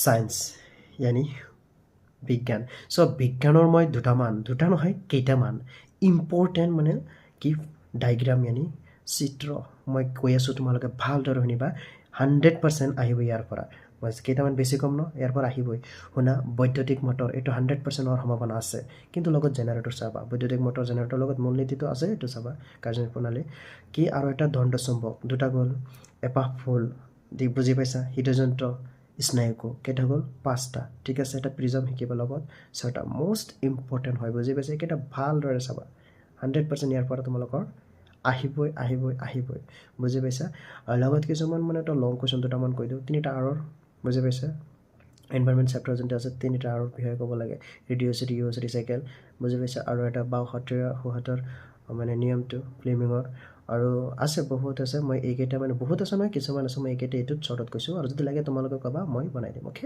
science यानी বিজ্ঞান so বিজ্ঞানৰ মই দুটা নহয় কেইটামান ইম্পৰ্টেণ্ট মানে কি ডায়গ্ৰাম यानी চিত্ৰ মই কৈ আছোঁ তোমালোকে ভালদৰে শুনিবা 100% আহিব ইয়াৰ পৰা মই কেইটামান বেছি কম ন ইয়াৰ পৰা আহিবই শুনা বৈদ্যুতিক মটৰ এইটো 100% হোৱাৰ সম্ভাৱনা আছে কিন্তু লগত জেনাৰেটৰ চাবা বৈদ্যুতিক মটৰ জেনাৰেটৰ লগত মূলনীতিটো আছে এইটো চাবা কাৰ্যনিক প্ৰণালী কি আৰু এটা দণ্ড চুম্বক দুটা গ'ল এপাহ ফুল বুজি পাইছা হৃদযন্ত্ৰ স্নায়ুকো কেইটা গ'ল 5টা ঠিক আছে এটা প্ৰিজম শিকিব লগত 6টা মোষ্ট ইম্পৰ্টেণ্ট হয় বুজি পাইছা এইকেইটা ভালদৰে চাবা 100% ইয়াৰ পৰা তোমালোকৰ আহিবই বুজি পাইছা আৰু লগত কিছুমান মানে এটা লং কুৱেশ্যন দুটামান কৈ দিওঁ তিনিটা আৰৰ বুজি পাইছা এনভাইৰনমেণ্ট চেপ্টাৰ যোনটো আছে তিনিটা আৰৰ বিষয়ে ক'ব লাগে ৰেডিঅ'চিটি ইউজ ৰিচাইকেল বুজি পাইছা আৰু এটা বাওঁহাতৰ সোঁহাতৰ মানে নিয়মটো ফ্লেমিঙৰ আৰু আছে বহুত আছে মই এইকেইটা মানে বহুত আছে নহয় কিছুমান আছে মই এইকেইটা এইটোত শ্বৰ্টত কৈছোঁ আৰু যদি লাগে তোমালোকে ক'বা মই বনাই দিম অ'কে